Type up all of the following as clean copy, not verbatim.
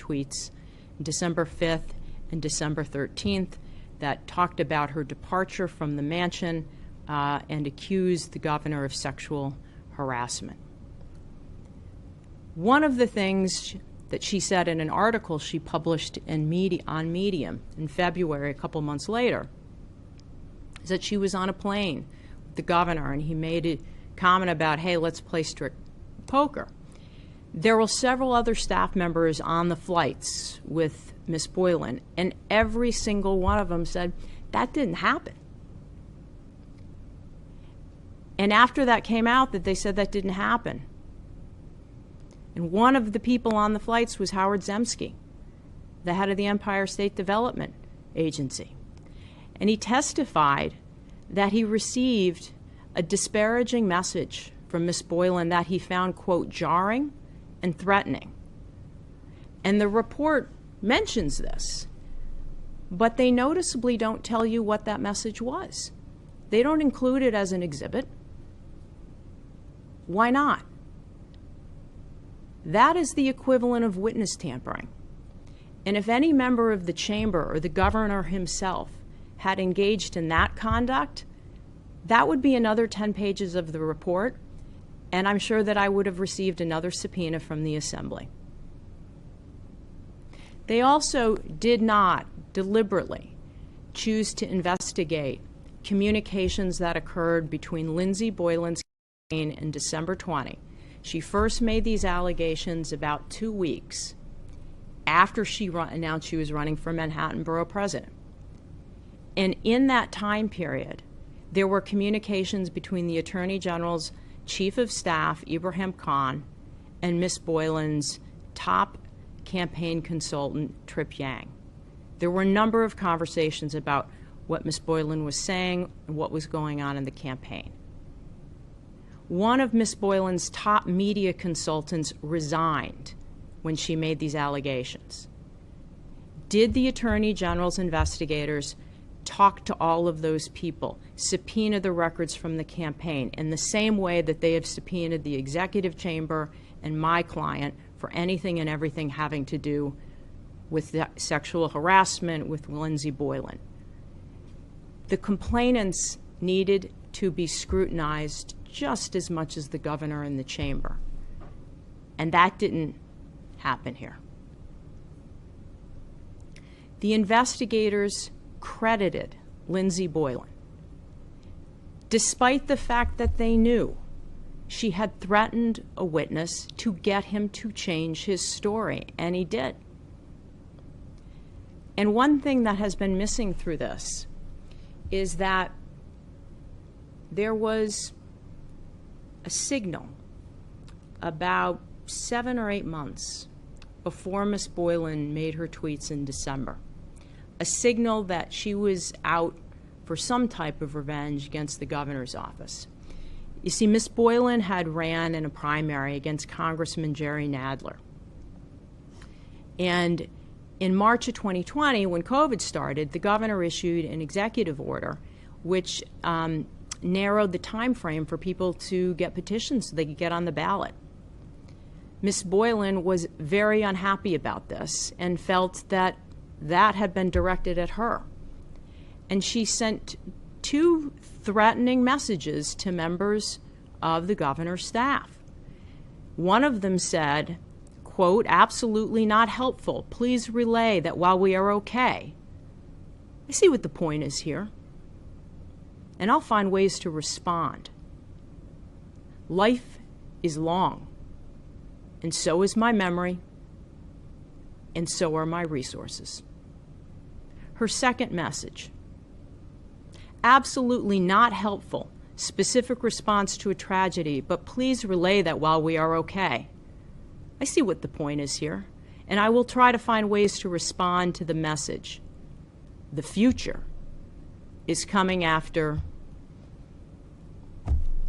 tweets, December 5th and December 13th, that talked about her departure from the mansion and accused the governor of sexual harassment. One of the things that she said in an article she published on Medium in February, a couple months later, is that she was on a plane with the governor and he made a comment about, hey, let's play strict poker. There were several other staff members on the flights with Ms. Boylan, and every single one of them said, that didn't happen. And after that came out, that they said that didn't happen. And one of the people on the flights was Howard Zemsky, the head of the Empire State Development Agency. And he testified that he received a disparaging message from Ms. Boylan that he found, quote, jarring and threatening. And the report mentions this, but they noticeably don't tell you what that message was. They don't include it as an exhibit. Why not? That is the equivalent of witness tampering. And if any member of the chamber or the governor himself had engaged in that conduct, that would be another 10 pages of the report, and I'm sure that I would have received another subpoena from the Assembly. They also did not deliberately choose to investigate communications that occurred between Lindsey Boylan's campaign and December 20. She first made these allegations about 2 weeks after she announced she was running for Manhattan Borough President. And in that time period, there were communications between the Attorney General's Chief of Staff, Ibrahim Khan, and Ms. Boylan's top campaign consultant, Trip Yang. There were a number of conversations about what Ms. Boylan was saying and what was going on in the campaign. One of Ms. Boylan's top media consultants resigned when she made these allegations. Did the Attorney General's investigators talk to all of those people, subpoena the records from the campaign in the same way that they have subpoenaed the executive chamber and my client for anything and everything having to do with sexual harassment with Lindsey Boylan? The complainants needed to be scrutinized just as much as the governor and the chamber. And that didn't happen here. The investigators credited Lindsey Boylan, despite the fact that they knew she had threatened a witness to get him to change his story, and he did. And one thing that has been missing through this is that there was a signal about 7 or 8 months before Ms. Boylan made her tweets in December, a signal that she was out for some type of revenge against the governor's office. You see, Ms. Boylan had ran in a primary against Congressman Jerry Nadler. And in March of 2020, when COVID started, the governor issued an executive order which narrowed the time frame for people to get petitions so they could get on the ballot. Ms. Boylan was very unhappy about this and felt that that had been directed at her. And she sent 2 threatening messages to members of the governor's staff. One of them said, quote, absolutely not helpful. Please relay that while we are okay. I see what the point is here, and I'll find ways to respond. Life is long, and so is my memory, and so are my resources. Her second message, absolutely not helpful, specific response to a tragedy, but please relay that while we are okay. I see what the point is here, and I will try to find ways to respond to the message. The future is coming after.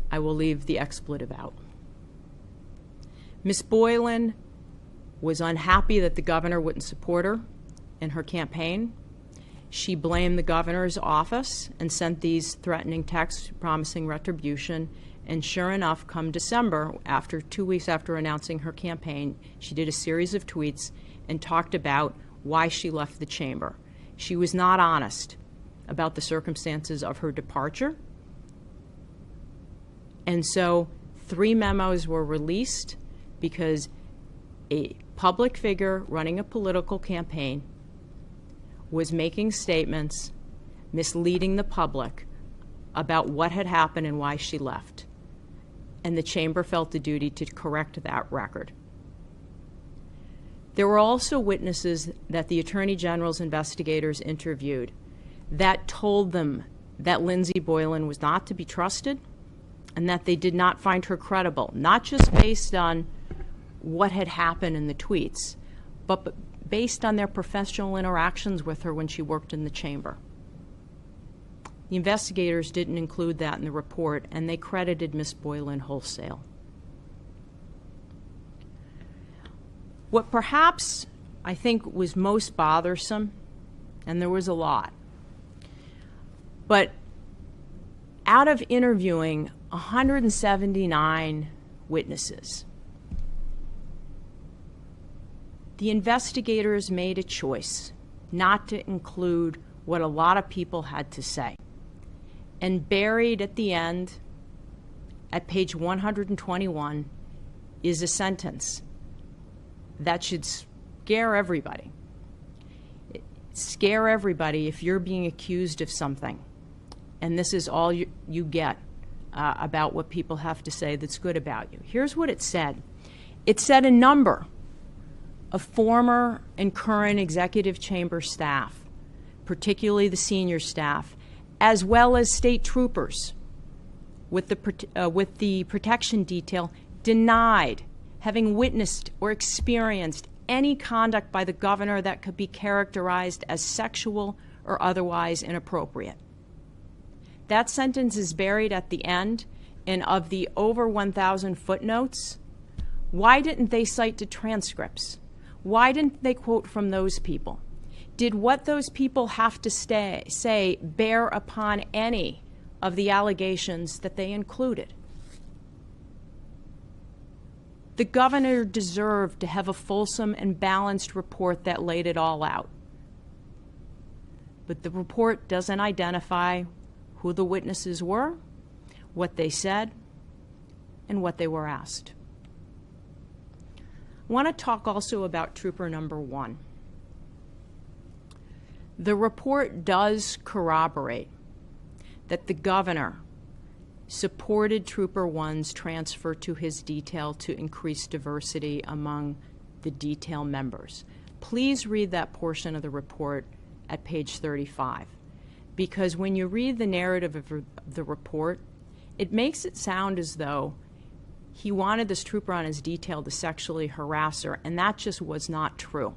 I will leave the expletive out. Ms. Boylan was unhappy that the governor wouldn't support her in her campaign. She blamed the governor's office and sent these threatening texts promising retribution. And sure enough, come December, after 2 weeks after announcing her campaign, she did a series of tweets and talked about why she left the chamber. She was not honest about the circumstances of her departure. And so 3 memos were released because a public figure running a political campaign was making statements misleading the public about what had happened and why she left. And the chamber felt the duty to correct that record. There were also witnesses that the Attorney General's investigators interviewed that told them that Lindsey Boylan was not to be trusted and that they did not find her credible, not just based on what had happened in the tweets, but based on their professional interactions with her when she worked in the chamber. The investigators didn't include that in the report, and they credited Ms. Boylan wholesale. What perhaps I think was most bothersome, and there was a lot, but out of interviewing 179 witnesses, the investigators made a choice not to include what a lot of people had to say. And buried at the end, at page 121, is a sentence that should scare everybody. Scare everybody if you're being accused of something. And this is all you get about what people have to say that's good about you. Here's what it said. It said a number of former and current executive chamber staff, particularly the senior staff, as well as state troopers with the protection detail, denied having witnessed or experienced any conduct by the governor that could be characterized as sexual or otherwise inappropriate. That sentence is buried at the end, and of the over 1,000 footnotes, why didn't they cite the transcripts? Why didn't they quote from those people? Did what those people have to say bear upon any of the allegations that they included? The governor deserved to have a fulsome and balanced report that laid it all out. But the report doesn't identify who the witnesses were, what they said, and what they were asked. I want to talk also about Trooper Number 1. The report does corroborate that the governor supported Trooper 1's transfer to his detail to increase diversity among the detail members. Please read that portion of the report at page 35, because when you read the narrative of the report, it makes it sound as though he wanted this trooper on his detail to sexually harass her, and that just was not true.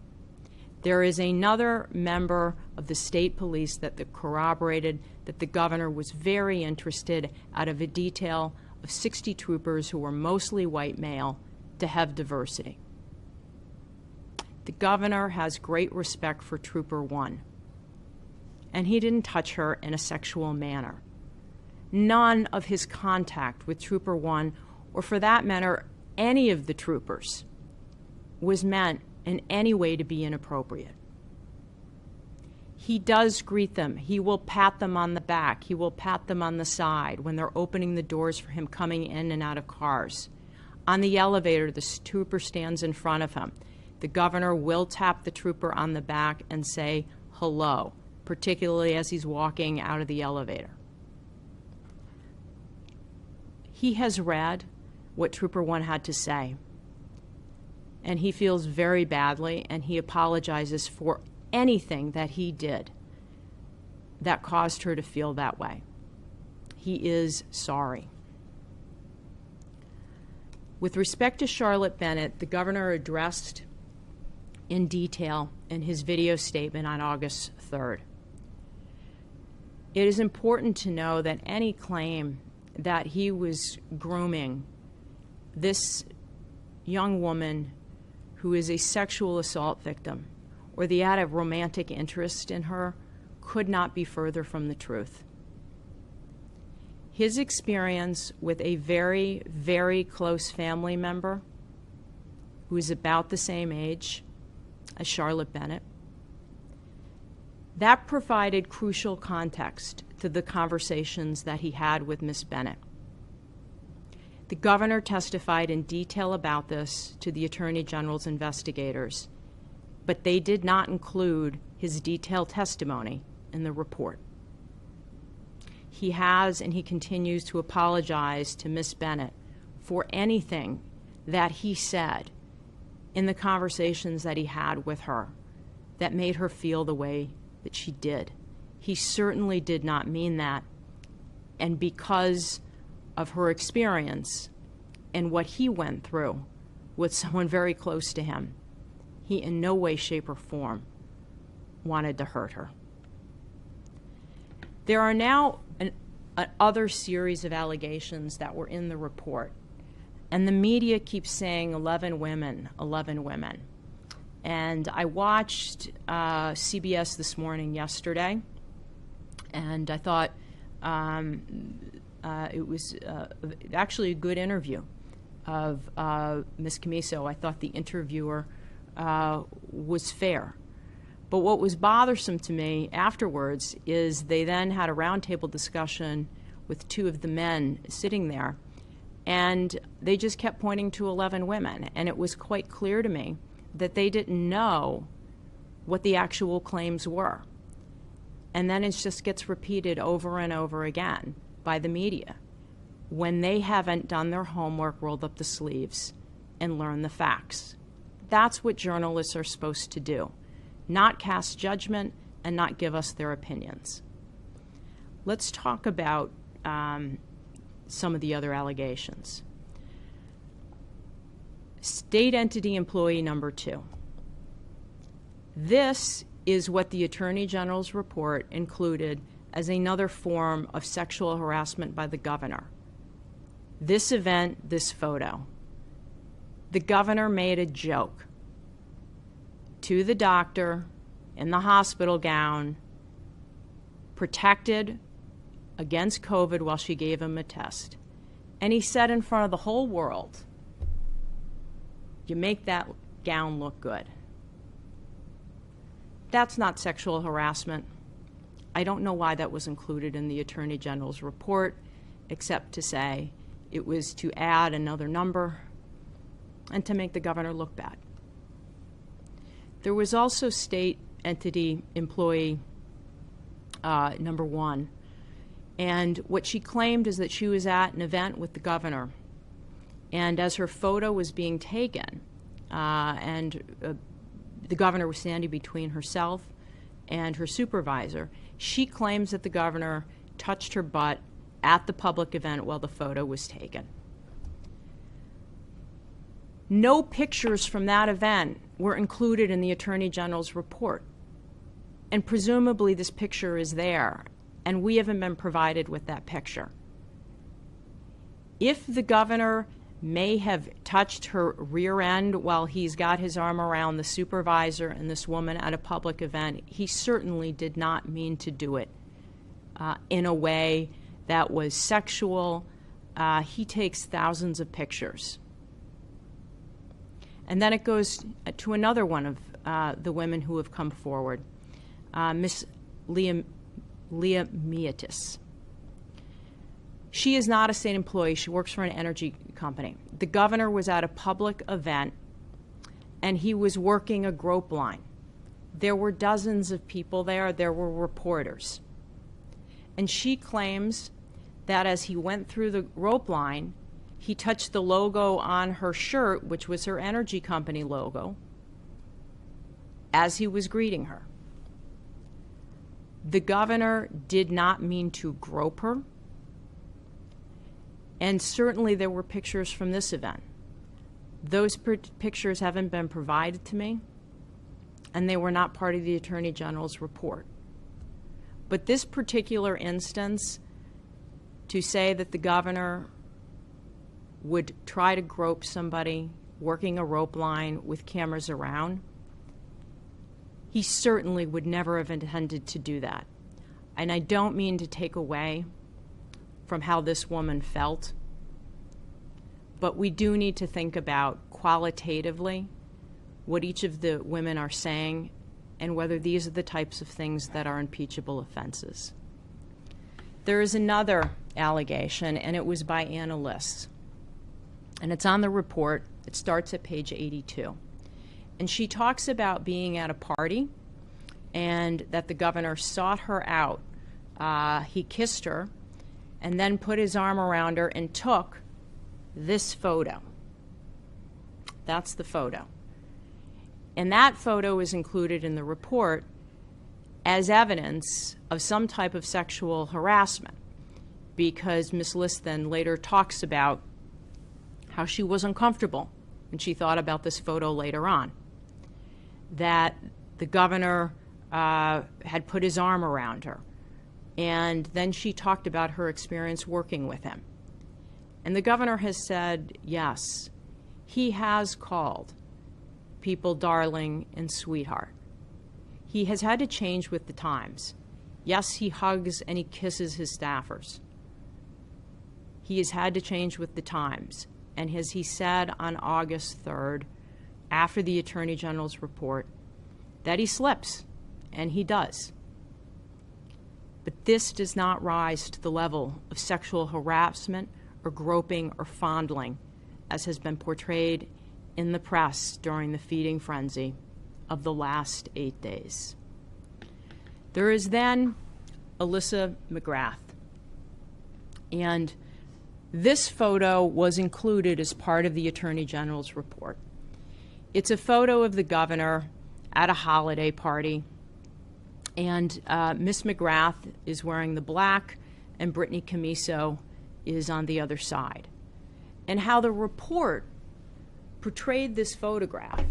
There is another member of the state police that corroborated that the governor was very interested, out of a detail of 60 troopers who were mostly white male, to have diversity. The governor has great respect for Trooper 1, and he didn't touch her in a sexual manner. None of his contact with Trooper 1, or for that matter, any of the troopers, was meant in any way to be inappropriate. He does greet them. He will pat them on the back. He will pat them on the side when they're opening the doors for him coming in and out of cars. On the elevator, the trooper stands in front of him. The governor will tap the trooper on the back and say hello, particularly as he's walking out of the elevator. He has read what Trooper 1 had to say, and he feels very badly, and he apologizes for anything that he did that caused her to feel that way. He is sorry. With respect to Charlotte Bennett, the governor addressed in detail in his video statement on August 3rd. It is important to know that any claim that he was grooming this young woman who is a sexual assault victim, or the had a romantic interest in her, could not be further from the truth. His experience with a very, very close family member who is about the same age as Charlotte Bennett. That provided crucial context to the conversations that he had with Ms. Bennett. The governor testified in detail about this to the Attorney General's investigators, but they did not include his detailed testimony in the report. He has and he continues to apologize to Ms. Bennett for anything that he said in the conversations that he had with her that made her feel the way that she did. He certainly did not mean that, and because of her experience and what he went through with someone very close to him, he in no way, shape, or form wanted to hurt her. There are now other series of allegations that were in the report, and the media keeps saying 11 women, 11 women. And I watched CBS This Morning yesterday, and I thought it was actually a good interview of Ms. Camiso. I thought the interviewer was fair. But what was bothersome to me afterwards is they then had a roundtable discussion with two of the men sitting there, and they just kept pointing to 11 women. And it was quite clear to me that they didn't know what the actual claims were. And then it just gets repeated over and over again by the media when they haven't done their homework, rolled up the sleeves, and learned the facts. That's what journalists are supposed to do, not cast judgment and not give us their opinions. Let's talk about some of the other allegations. State entity employee number 2. This is what the Attorney General's report included as another form of sexual harassment by the governor. This event, this photo. The governor made a joke to the doctor in the hospital gown, protected against COVID while she gave him a test. And he said in front of the whole world, "You make that gown look good." That's not sexual harassment. I don't know why that was included in the Attorney General's report, except to say it was to add another number and to make the governor look bad. There was also state entity employee number 1. And what she claimed is that she was at an event with the governor. And as her photo was being taken, the governor was standing between herself and her supervisor, she claims that the governor touched her butt at the public event while the photo was taken. No pictures from that event were included in the Attorney General's report. And presumably this picture is there, and we haven't been provided with that picture. If the governor may have touched her rear end while he's got his arm around the supervisor and this woman at a public event, he certainly did not mean to do it in a way that was sexual. He takes thousands of pictures. And then it goes to another one of the women who have come forward, Miss Leah Mietis. She is not a state employee. She works for an energy company. The governor was at a public event, and he was working a grope line. There were dozens of people there. There were reporters. And she claims that as he went through the rope line, he touched the logo on her shirt, which was her energy company logo, as he was greeting her. The governor did not mean to grope her. And certainly there were pictures from this event. Those pictures haven't been provided to me, and they were not part of the Attorney General's report. But this particular instance, to say that the governor would try to grope somebody working a rope line with cameras around, he certainly would never have intended to do that. And I don't mean to take away from how this woman felt, but we do need to think about qualitatively what each of the women are saying and whether these are the types of things that are impeachable offenses. There is another allegation, and it was by analysts. And it's on the report. It starts at page 82. And she talks about being at a party and that the governor sought her out. He kissed her and then put his arm around her and took this photo. That's the photo. And that photo is included in the report as evidence of some type of sexual harassment, because Ms. List then later talks about how she was uncomfortable when she thought about this photo later on, that the governor had put his arm around her, and then she talked about her experience working with him. And the governor has said, yes, he has called people darling and sweetheart. He has had to change with the times. Yes, he hugs and he kisses his staffers. He has had to change with the times. And as he said on August 3rd, after the Attorney General's report, that he slips, and he does. But this does not rise to the level of sexual harassment or groping or fondling, as has been portrayed in the press during the feeding frenzy of the last 8 days. There is then Alyssa McGrath. And this photo was included as part of the Attorney General's report. It's a photo of the governor at a holiday party, and Ms. McGrath is wearing the black, and Brittany Camiso is on the other side. And how the report portrayed this photograph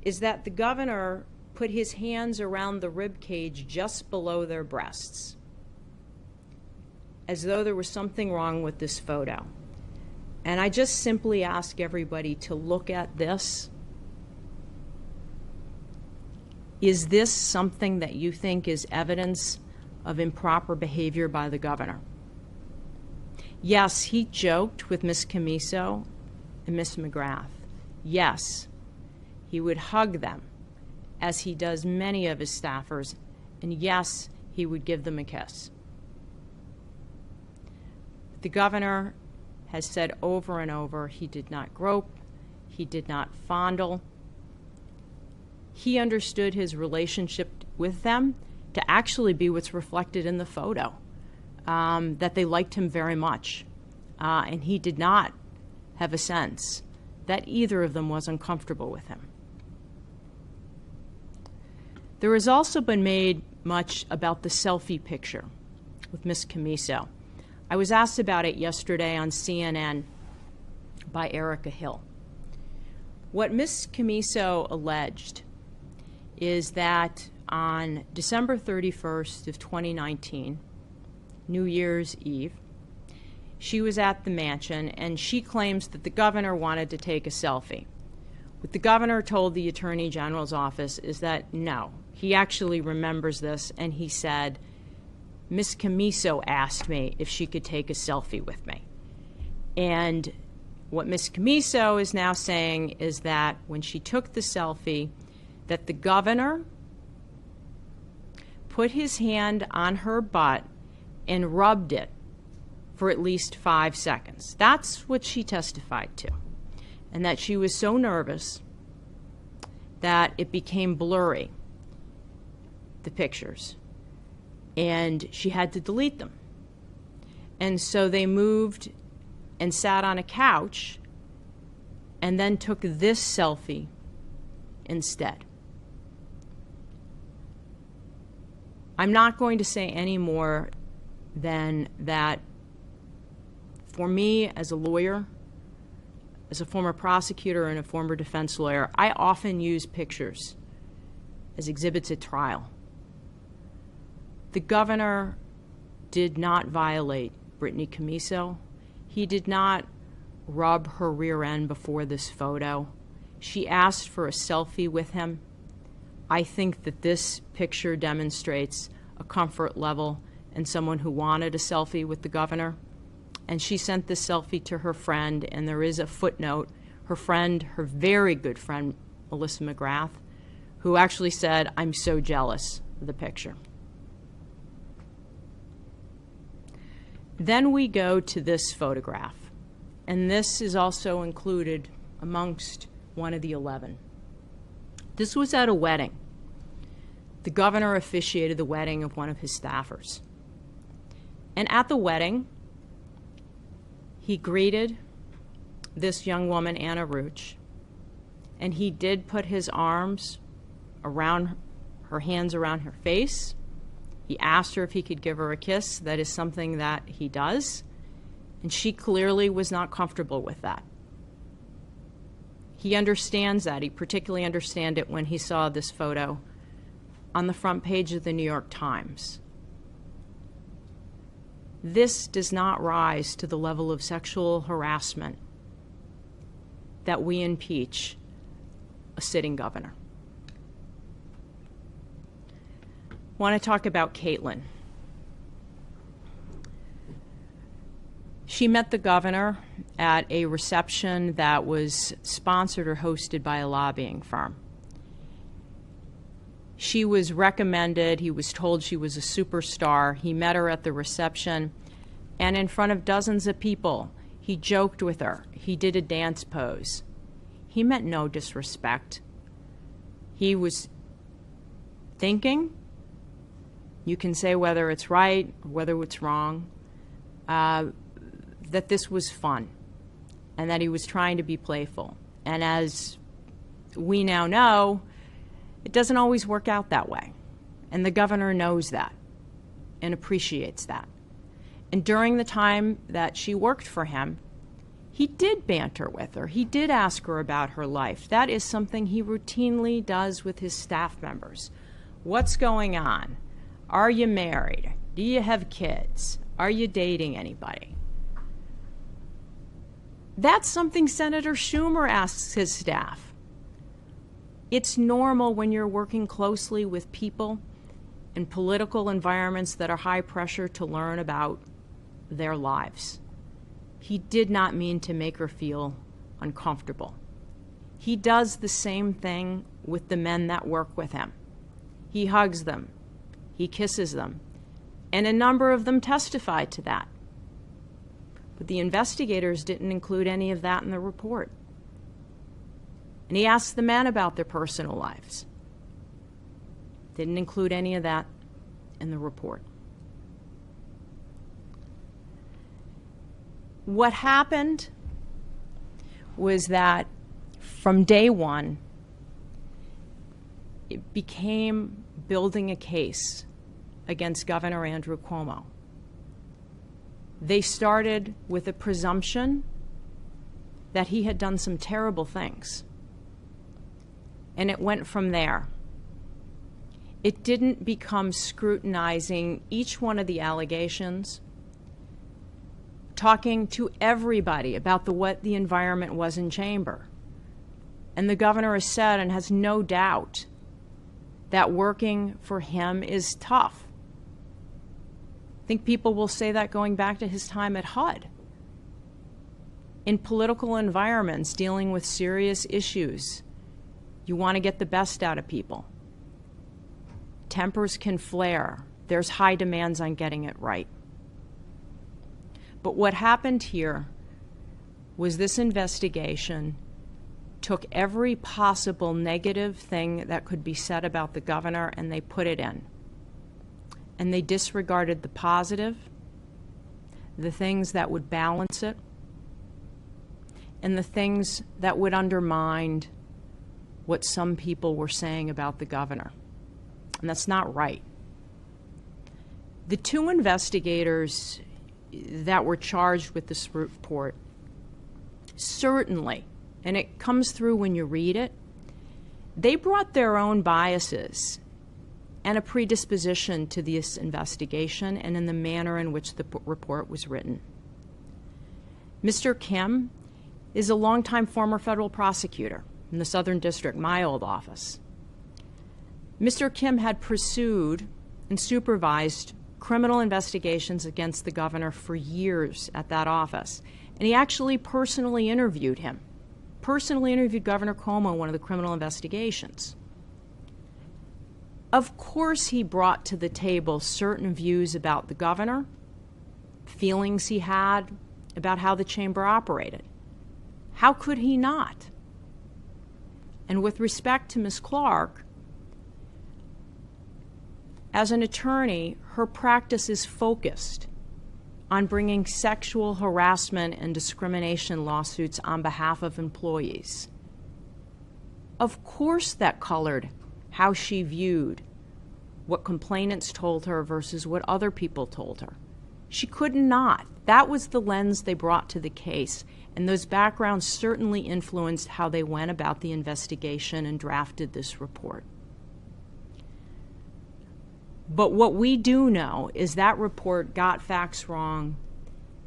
is that the governor put his hands around the rib cage just below their breasts, as though there was something wrong with this photo. And I just simply ask everybody to look at this. Is this something that you think is evidence of improper behavior by the governor? Yes, he joked with Ms. Camiso and Ms. McGrath. Yes, he would hug them, as he does many of his staffers, and yes, he would give them a kiss. The governor has said over and over he did not grope, he did not fondle. He understood his relationship with them to actually be what's reflected in the photo, that they liked him very much. And he did not have a sense that either of them was uncomfortable with him. There has also been made much about the selfie picture with Ms. Camiso. I was asked about it yesterday on CNN by Erica Hill. What Ms. Camiso alleged is that on December 31st of 2019, New Year's Eve, she was at the mansion, and she claims that the governor wanted to take a selfie. What the governor told the Attorney General's office is that no, he actually remembers this, and he said, Ms. Camiso asked me if she could take a selfie with me. And what Ms. Camiso is now saying is that when she took the selfie, that the governor put his hand on her butt and rubbed it for at least 5 seconds. That's what she testified to. And that she was so nervous that it became blurry, the pictures, and she had to delete them. And so they moved and sat on a couch and then took this selfie instead. I'm not going to say any more than that. For me, as a lawyer, as a former prosecutor and a former defense lawyer, I often use pictures as exhibits at trial. The governor did not violate Brittany Camiso. He did not rub her rear end before this photo. She asked for a selfie with him. I think that this picture demonstrates a comfort level and someone who wanted a selfie with the governor. And she sent this selfie to her friend, and there is a footnote. Her friend, her very good friend, Melissa McGrath, who actually said, "I'm so jealous of the picture." Then we go to this photograph, and this is also included amongst one of the 11. This was at a wedding. The governor officiated the wedding of one of his staffers. And at the wedding, he greeted this young woman, Anna Rooch, and he did put his arms around her, hands around her face. He asked her if he could give her a kiss. That is something that he does. And she clearly was not comfortable with that. He understands that. He particularly understands it when he saw this photo on the front page of the New York Times. This does not rise to the level of sexual harassment that we impeach a sitting governor. I want to talk about Caitlin. She met the governor at a reception that was sponsored or hosted by a lobbying firm. She was recommended, he was told she was a superstar. He met her at the reception, and in front of dozens of people, he joked with her. He did a dance pose. He meant no disrespect. He was thinking, you can say whether it's right or whether it's wrong, that this was fun and that he was trying to be playful. And as we now know, it doesn't always work out that way. And the governor knows that and appreciates that. And during the time that she worked for him, he did banter with her. He did ask her about her life. That is something he routinely does with his staff members. What's going on? Are you married? Do you have kids? Are you dating anybody? That's something Senator Schumer asks his staff. It's normal when you're working closely with people in political environments that are high pressure to learn about their lives. He did not mean to make her feel uncomfortable. He does the same thing with the men that work with him. He hugs them. He kisses them. And a number of them testify to that. But the investigators didn't include any of that in the report. And he asked the men about their personal lives. Didn't include any of that in the report. What happened was that from day one, it became building a case against Governor Andrew Cuomo. They started with a presumption that he had done some terrible things. And it went from there. It didn't become scrutinizing each one of the allegations, talking to everybody about what the environment was in chamber. And the governor has said and has no doubt that working for him is tough. I think people will say that going back to his time at HUD. In political environments dealing with serious issues, you want to get the best out of people. Tempers can flare. There's high demands on getting it right. But what happened here was this investigation took every possible negative thing that could be said about the governor and they put it in. And they disregarded the positive, the things that would balance it, and the things that would undermine what some people were saying about the governor. And that's not right. The two investigators that were charged with this report certainly, and it comes through when you read it, they brought their own biases and a predisposition to this investigation and in the manner in which the report was written. Mr. Kim is a longtime former federal prosecutor in the Southern District, my old office. Mr. Kim had pursued and supervised criminal investigations against the governor for years at that office, and he actually personally interviewed him personally interviewed Governor Cuomo in one of the criminal investigations. Of course he brought to the table certain views about the governor, feelings he had about how the chamber operated. How could he not? And with respect to Ms. Clark, as an attorney, her practice is focused on bringing sexual harassment and discrimination lawsuits on behalf of employees. Of course that colored how she viewed what complainants told her versus what other people told her. She could not. That was the lens they brought to the case, and those backgrounds certainly influenced how they went about the investigation and drafted this report. But what we do know is that report got facts wrong.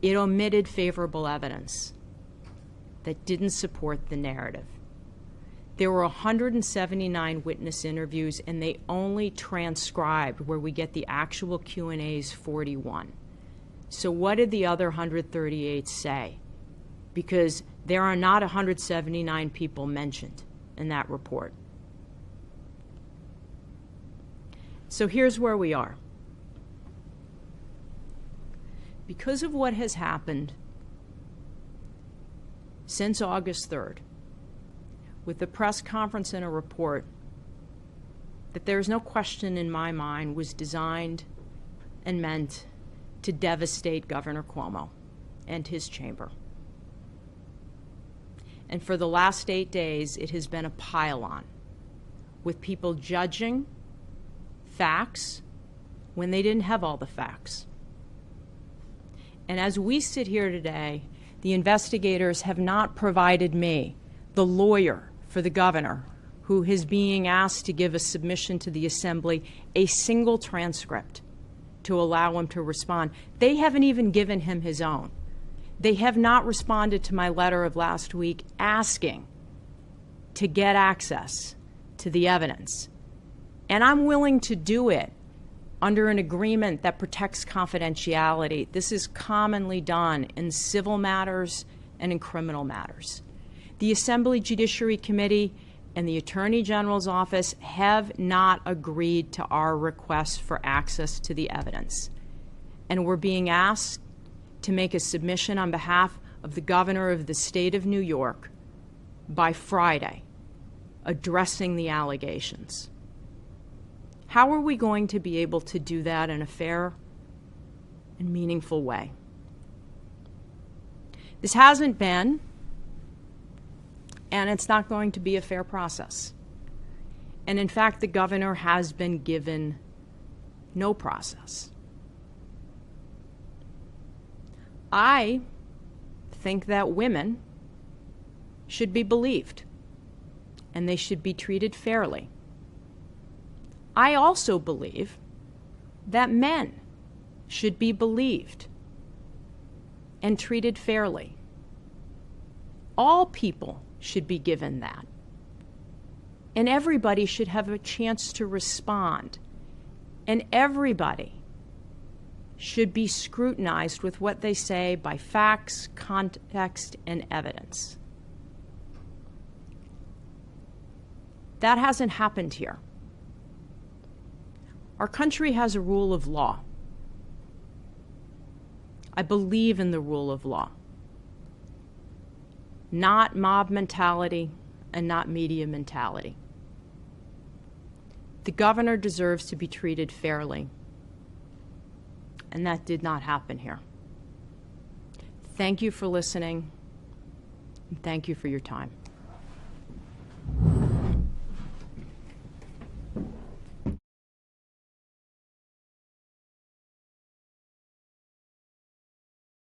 It omitted favorable evidence that didn't support the narrative. There were 179 witness interviews, and they only transcribed, where we get the actual Q&As, 41. So what did the other 138 say? Because there are not 179 people mentioned in that report. So here's where we are. Because of what has happened since August 3rd, with the press conference and a report that there's no question in my mind was designed and meant to devastate Governor Cuomo and his chamber. And for the last 8 days, it has been a pile-on, with people judging facts when they didn't have all the facts. And as we sit here today, the investigators have not provided me, the lawyer for the governor, who is being asked to give a submission to the Assembly, a single transcript to allow him to respond. They haven't even given him his own. They have not responded to my letter of last week asking to get access to the evidence. And I'm willing to do it under an agreement that protects confidentiality. This is commonly done in civil matters and in criminal matters. The Assembly Judiciary Committee and the Attorney General's office have not agreed to our request for access to the evidence. And we're being asked to make a submission on behalf of the governor of the state of New York by Friday, addressing the allegations. How are we going to be able to do that in a fair and meaningful way? This hasn't been, and it's not going to be, a fair process. And in fact, the governor has been given no process. I think that women should be believed, and they should be treated fairly. I also believe that men should be believed and treated fairly. All people should be given that. And everybody should have a chance to respond. And everybody should be scrutinized with what they say by facts, context, and evidence. That hasn't happened here. Our country has a rule of law. I believe in the rule of law. Not mob mentality and not media mentality. The governor deserves to be treated fairly, and that did not happen here. Thank you for listening, and thank you for your time.